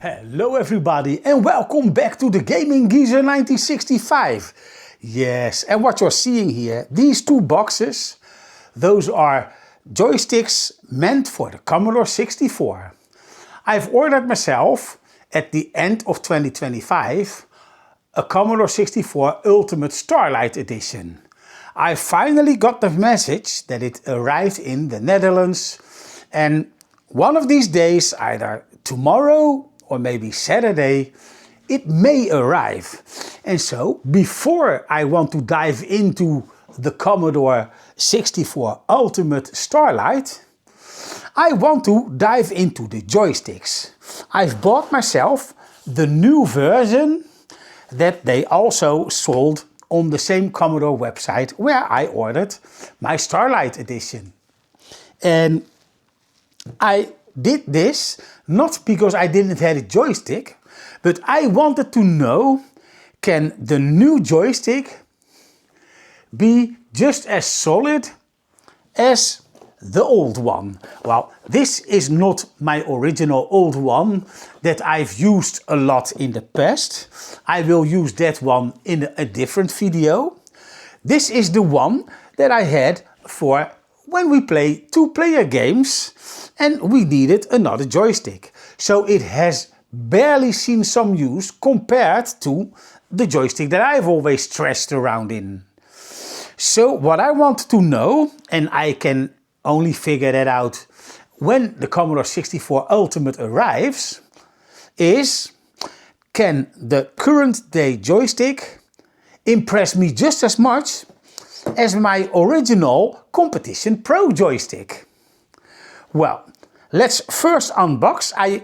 Hello everybody and welcome back to the Gaming Geezer 1965. Yes, and what you're seeing here, these two boxes, those are joysticks meant for the Commodore 64. I've ordered myself at the end of 2025 a Commodore 64 Ultimate Starlight Edition. I finally got the message that it arrived in the Netherlands, and one of these days, either tomorrow or maybe Saturday, it may arrive. And so, before I want to dive into the Commodore 64 Ultimate Starlight, I want to dive into the joysticks. I've bought myself the new version that they also sold on the same Commodore website where I ordered my Starlight Edition. And I did this not because I didn't have a joystick, but I wanted to know, can the new joystick be just as solid as the old one? Well, this is not my original old one that I've used a lot in the past. I will use that one in a different video. This is the one that I had for when we play two-player games and we needed another joystick. So it has barely seen some use compared to the joystick that I've always thrashed around in. So what I want to know, and I can only figure that out when the Commodore 64 Ultimate arrives, is, can the current day joystick impress me just as much as my original Competition Pro joystick? Well, let's first unbox. I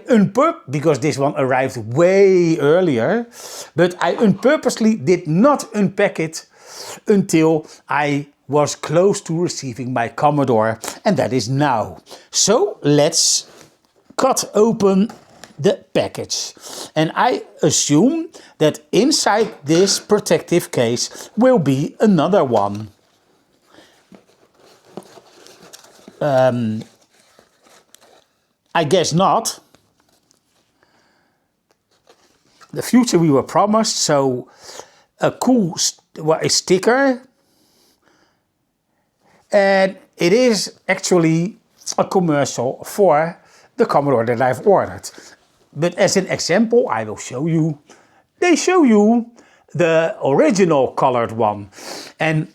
because this one arrived way earlier, but I purposely did not unpack it until I was close to receiving my Commodore, and that is now. So let's cut open the package. And I assume that inside this protective case will be another one. I guess not. The future we were promised, so a cool sticker. And it is actually a commercial for the Commodore that I've ordered. But as an example, I will show you, they show you the original colored one. And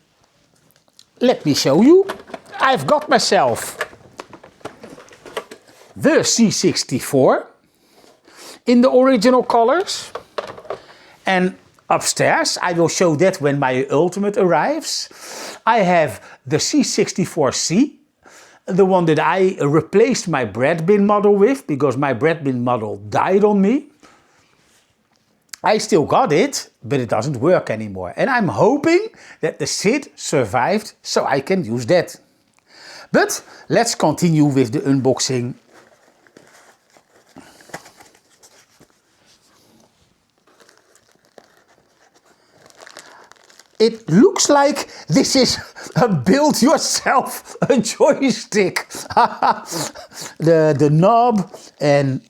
let me show you, I've got myself the C64 in the original colors. And upstairs, I will show that when my Ultimate arrives, I have the C64C, the one that I replaced my bread bin model with, because my bread bin model died on me. I still got it, but it doesn't work anymore. And I'm hoping that the SID survived so I can use that. But let's continue with the unboxing. It looks like this is a build-yourself joystick. the knob, and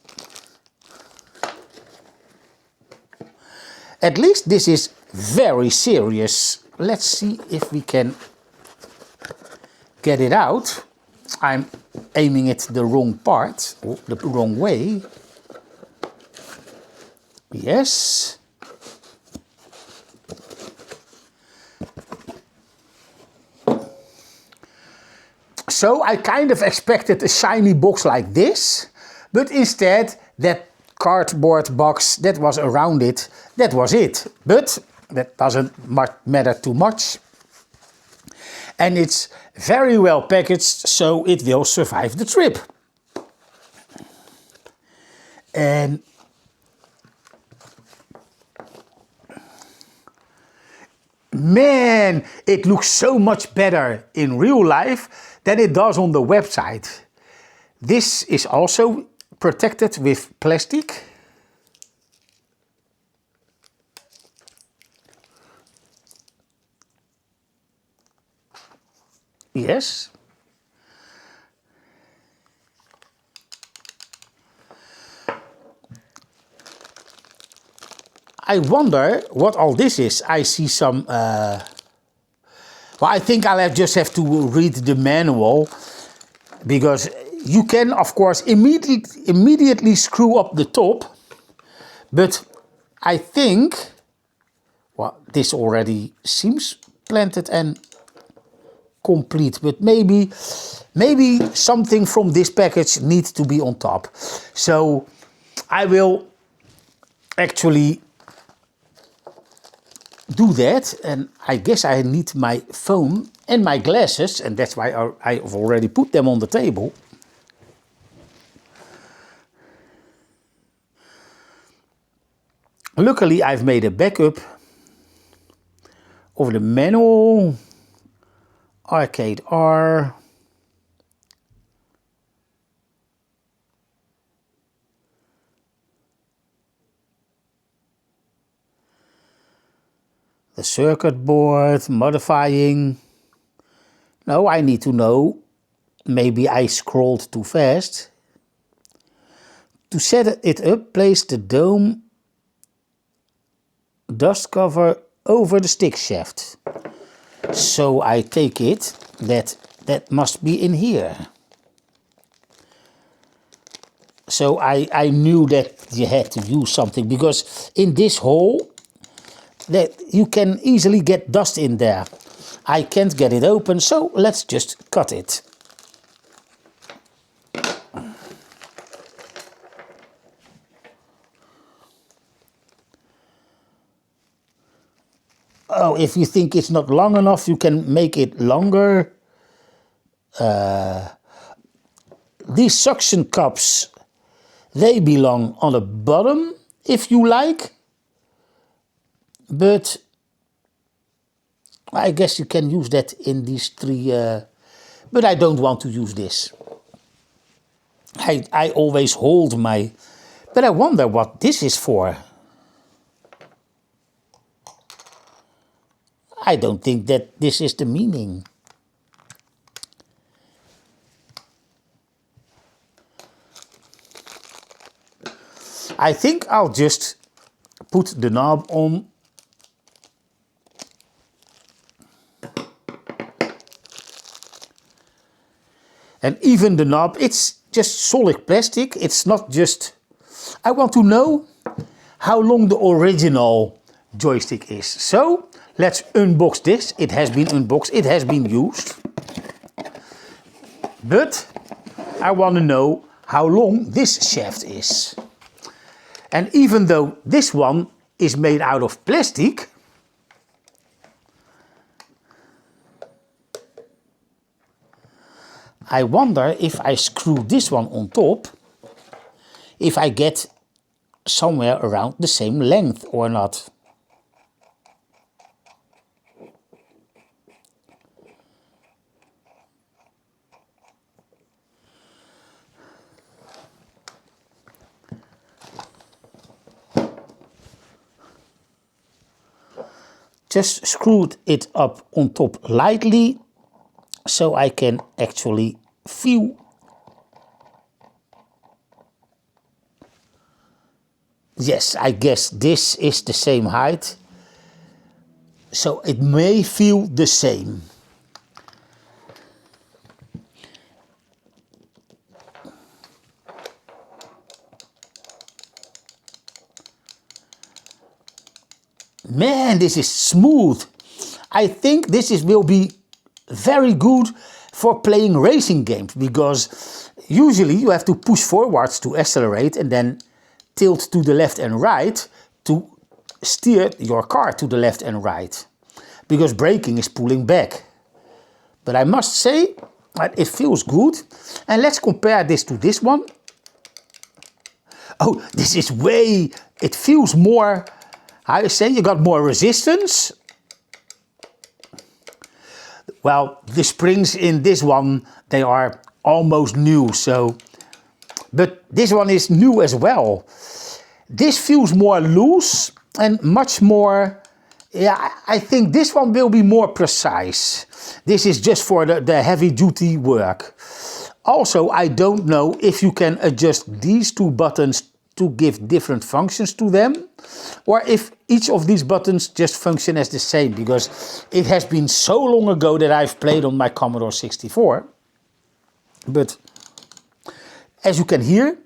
at least this is very serious. Let's see if we can get it out. I'm aiming it the wrong part, or the wrong way. Yes. So I kind of expected a shiny box like this, but instead that cardboard box that was around it, that was it. But that doesn't matter too much. And it's very well packaged, so it will survive the trip. And man, it looks so much better in real life than it does on the website. This is also protected with plastic. Yes. I wonder what all this is. I see some, well, I think I'll just have to read the manual, because you can, of course, immediately screw up the top, but I think, well, this already seems planted and complete, but maybe something from this package needs to be on top. So I will actually do that, and I guess I need my phone and my glasses, and that's why I've already put them on the table. Luckily, I've made a backup of the manual, ArcadeR, the circuit board, modifying. No, I need to know, maybe I scrolled too fast. To set it up, place the dome dust cover over the stick shaft. So I take it that must be in here. So I knew that you had to use something, because in this hole that you can easily get dust in there. I can't get it open, so let's just cut it. Oh, if you think it's not long enough, you can make it longer. These suction cups, they belong on the bottom, if you like. But I guess you can use that in these three, but I don't want to use this. I always hold my, but I wonder what this is for. I don't think that this is the meaning. I think I'll just put the knob on. And even the knob, it's just solid plastic. It's not just... I want to know how long the original joystick is. So let's unbox this. It has been unboxed. It has been used. But I want to know how long this shaft is. And even though this one is made out of plastic, I wonder if I screw this one on top, if I get somewhere around the same length or not. Just screwed it up on top lightly, so I can actually feel. Yes, I guess this is the same height, so it may feel the same. Man, this is smooth. I think this will be very good for playing racing games, because usually you have to push forwards to accelerate and then tilt to the left and right to steer your car to the left and right, because braking is pulling back. But I must say that it feels good. And let's compare this to this one. Oh, this is it feels more, how you say, you got more resistance. Well, the springs in this one, they are almost new, so, but this one is new as well. This feels more loose and much more, yeah, I think this one will be more precise. This is just for the heavy duty work. Also, I don't know if you can adjust these two buttons to give different functions to them, or if each of these buttons just function as the same, because it has been so long ago that I've played on my Commodore 64. But as you can hear,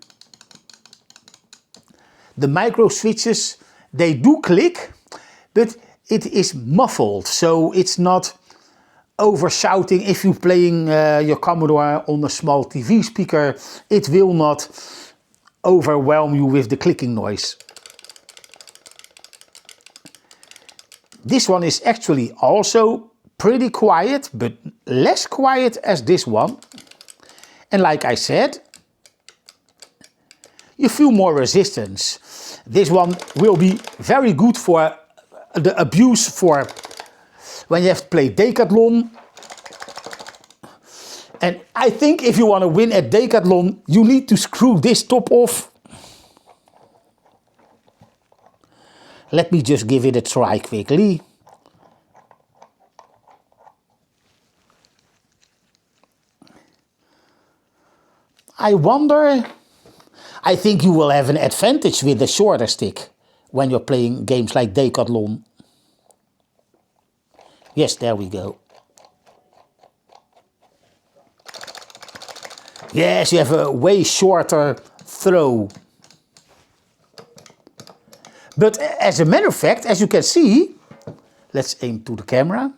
the micro switches, they do click, but it is muffled, so it's not over shouting. If you're playing your Commodore on a small TV speaker, it will not overwhelm you with the clicking noise. This one is actually also pretty quiet, but less quiet as this one. And like I said, you feel more resistance. This one will be very good for the abuse for when you have to play Decathlon. And I think if you want to win at Decathlon, you need to screw this top off. Let me just give it a try quickly. I wonder, I think you will have an advantage with the shorter stick when you're playing games like Decathlon. Yes, there we go. Yes, you have a way shorter throw. But as a matter of fact, as you can see, let's aim to the camera.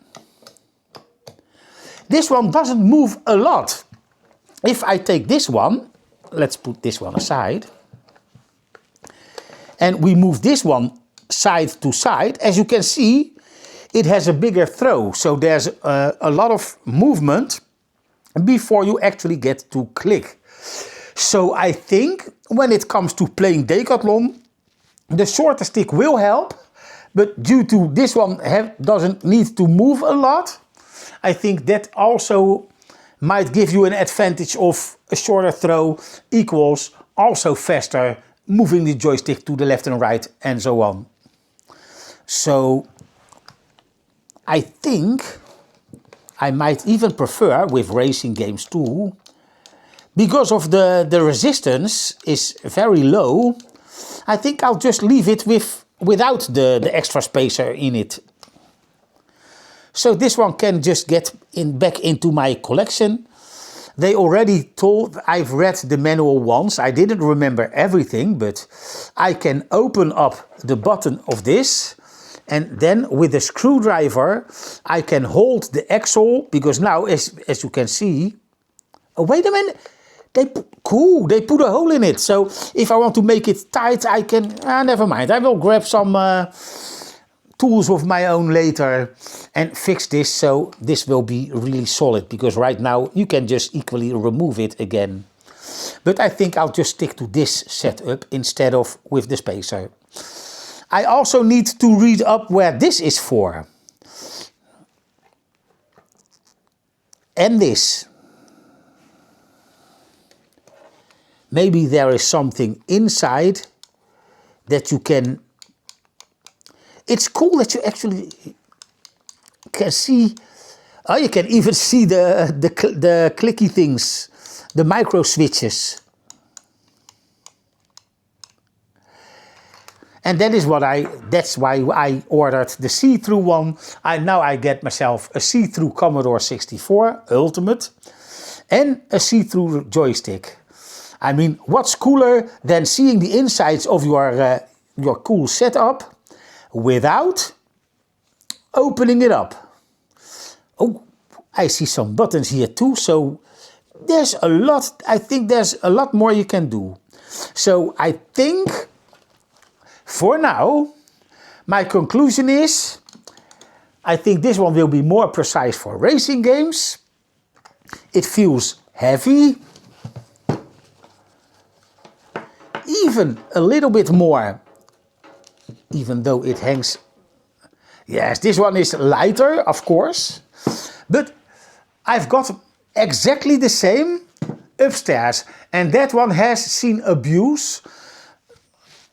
This one doesn't move a lot. If I take this one, let's put this one aside, and we move this one side to side, as you can see, it has a bigger throw. So there's a lot of movement before you actually get to click. So I think when it comes to playing Decathlon, the shorter stick will help, but due to this one doesn't need to move a lot, I think that also might give you an advantage of a shorter throw equals also faster moving the joystick to the left and right and so on. So I think I might even prefer with racing games too, because of the resistance is very low. I think I'll just leave it without the extra spacer in it. So this one can just get back into my collection. They already told, I've read the manual once, I didn't remember everything, but I can open up the button of this, and then with the screwdriver I can hold the axle, because now as you can see, oh wait a minute, they put a hole in it. So if I want to make it tight, I can, never mind, I will grab some tools of my own later and fix this, so this will be really solid, because right now you can just equally remove it again. But I think I'll just stick to this setup instead of with the spacer. I also need to read up where this is for. And this. Maybe there is something inside that you can. It's cool that you actually can see. Oh, you can even see the clicky things, the micro switches. And that is that's why I ordered the see-through one. Now I get myself a see-through Commodore 64 Ultimate and a see-through joystick. I mean, what's cooler than seeing the insides of your cool setup without opening it up? Oh, I see some buttons here too, so there's a lot, I think there's a lot more you can do. So I think, for now, my conclusion is, I think this one will be more precise for racing games. It feels heavy. Even a little bit more, even though it hangs. Yes, this one is lighter, of course, but I've got exactly the same upstairs, and that one has seen abuse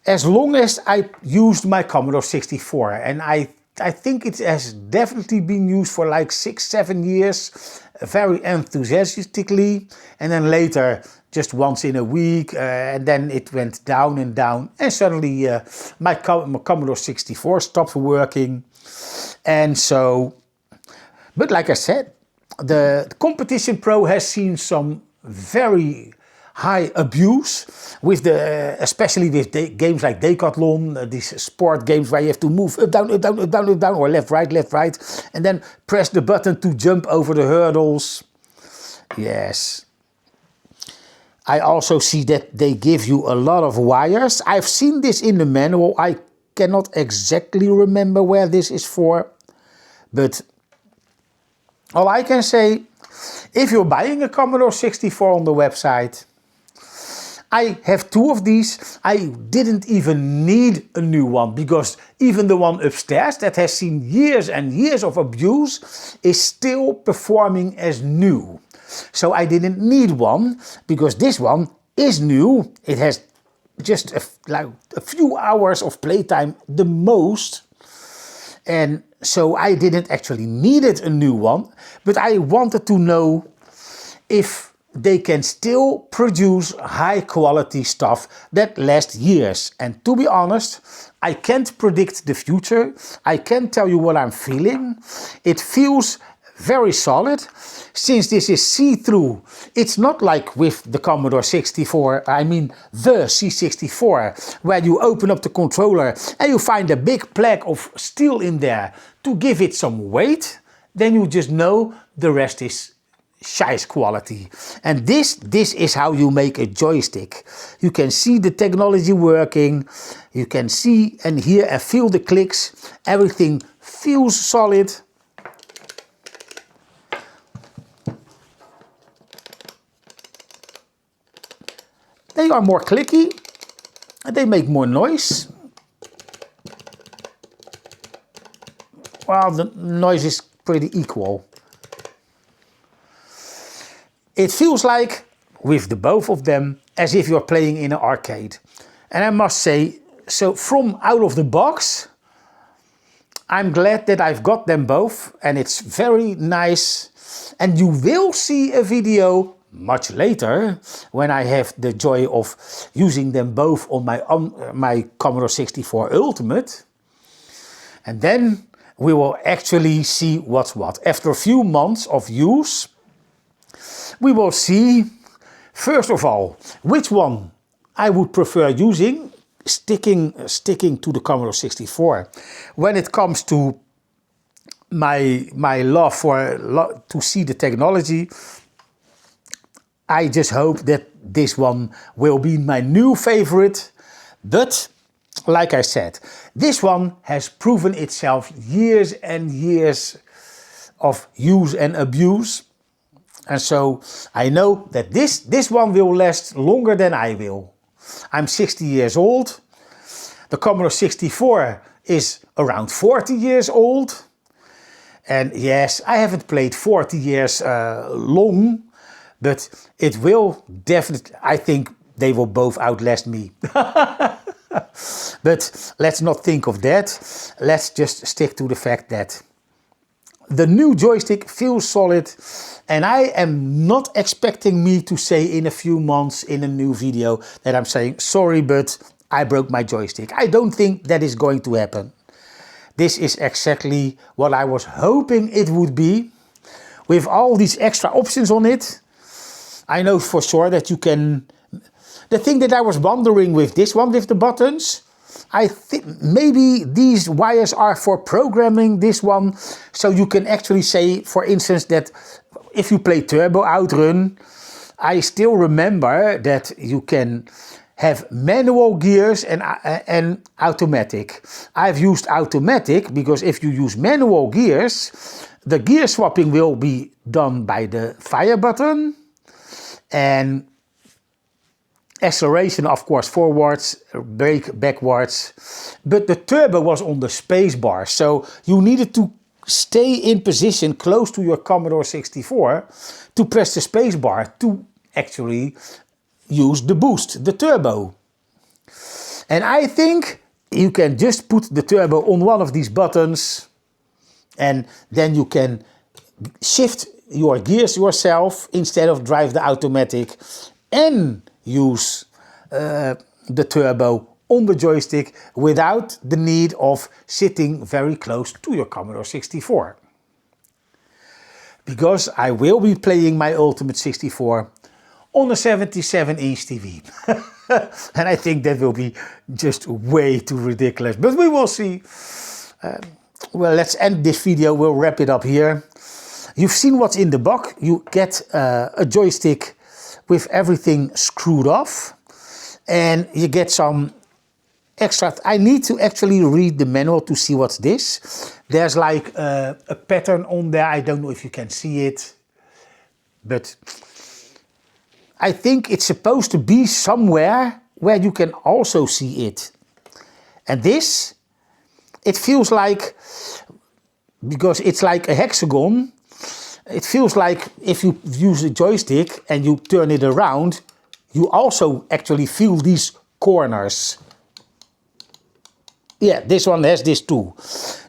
as long as I used my Commodore 64, and I I think it has definitely been used for like 6-7 years, very enthusiastically, and then later just once in a week, and then it went down and down, and suddenly my Commodore 64 stopped working. And so, but like I said, the Competition Pro has seen some very high abuse with especially with games like Decathlon, these sport games where you have to move up, down, up, down, up, down, up, down, or left, right, and then press the button to jump over the hurdles. Yes. I also see that they give you a lot of wires. I've seen this in the manual. I cannot exactly remember where this is for, but all I can say, if you're buying a Commodore 64 on the website, I have 2 of these. I didn't even need a new one, because even the one upstairs that has seen years and years of abuse is still performing as new. So I didn't need one, because this one is new. It has just like a few hours of playtime the most. And so I didn't actually need a new one, but I wanted to know if they can still produce high quality stuff that lasts years. And to be honest, I can't predict the future. I can't tell you what I'm feeling. It feels very solid. Since this is see-through, it's not like with the Commodore 64, I mean the C64, where you open up the controller and you find a big plaque of steel in there to give it some weight. Then you just know the rest is shice quality. And this is how you make a joystick. You can see the technology working. You can see and hear and feel the clicks. Everything feels solid. They are more clicky and they make more noise. Well, the noise is pretty equal. It feels like, with the both of them, as if you're playing in an arcade. And I must say, so from out of the box, I'm glad that I've got them both, and it's very nice. And you will see a video much later when I have the joy of using them both on my Commodore 64 Ultimate. And then we will actually see what's what. After a few months of use, we will see, first of all, which one I would prefer using, sticking to the Commodore 64. When it comes to my love to see the technology, I just hope that this one will be my new favorite. But like I said, this one has proven itself years and years of use and abuse. And so I know that this one will last longer than I will. I'm 60 years old. The Commodore 64 is around 40 years old. And yes, I haven't played 40 years long, but it will definitely, I think they will both outlast me. But let's not think of that. Let's just stick to the fact that the new joystick feels solid, and I am not expecting me to say in a few months in a new video that I'm saying, sorry, but I broke my joystick. I don't think that is going to happen. This is exactly what I was hoping it would be. With all these extra options on it, I know for sure that you can... The thing that I was wondering with this one, with the buttons, I think maybe these wires are for programming this one, so you can actually say, for instance, that if you play Turbo Outrun, I still remember that you can have manual gears and automatic. I've used automatic because if you use manual gears, the gear swapping will be done by the fire button, and acceleration, of course, forwards, brake backwards. But the turbo was on the space bar, so you needed to stay in position close to your Commodore 64 to press the space bar to actually use the boost, the turbo. And I think you can just put the turbo on one of these buttons, and then you can shift your gears yourself instead of drive the automatic, and use the turbo on the joystick without the need of sitting very close to your Commodore 64. Because I will be playing my Ultimate 64 on a 77-inch TV. And I think that will be just way too ridiculous, but we will see. Well, let's end this video, we'll wrap it up here. You've seen what's in the box. You get a joystick with everything screwed off, and you get some extra. I need to actually read the manual to see what's this. There's like a pattern on there. I don't know if you can see it, but I think it's supposed to be somewhere where you can also see it. And this, it feels like, because it's like a hexagon, it feels like if you use a joystick and you turn it around, you also actually feel these corners. Yeah, this one has this too.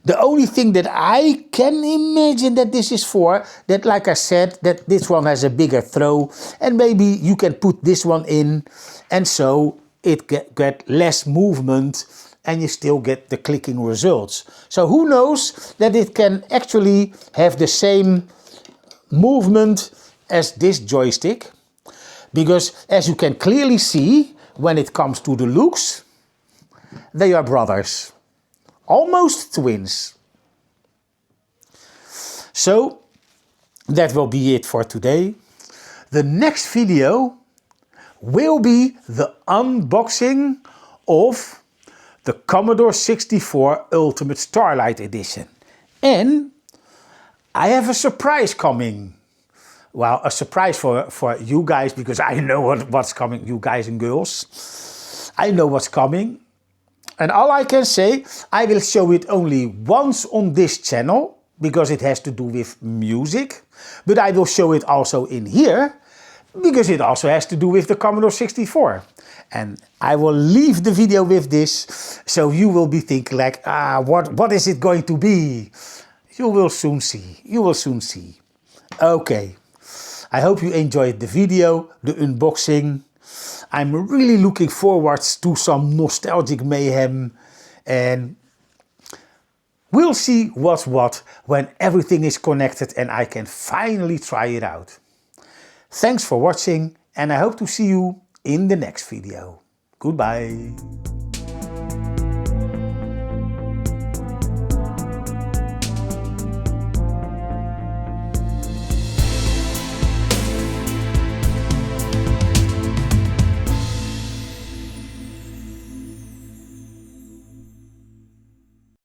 The only thing that I can imagine that this is for, that like I said, that this one has a bigger throw, and maybe you can put this one in, and so it get less movement and you still get the clicking results. So who knows that it can actually have the same movement as this joystick, because as you can clearly see, when it comes to the looks, they are brothers, almost twins. So that will be it for today. The next video will be the unboxing of the Commodore 64 Ultimate Starlight Edition. And I have a surprise coming. Well, a surprise for you guys, because I know what's coming, you guys and girls. I know what's coming. And all I can say, I will show it only once on this channel, because it has to do with music. But I will show it also in here, because it also has to do with the Commodore 64. And I will leave the video with this, so you will be thinking like, what is it going to be? You will soon see. You will soon see. Okay. I hope you enjoyed the video, the unboxing. I'm really looking forward to some nostalgic mayhem, and we'll see what's what when everything is connected and I can finally try it out. Thanks for watching, and I hope to see you in the next video. Goodbye.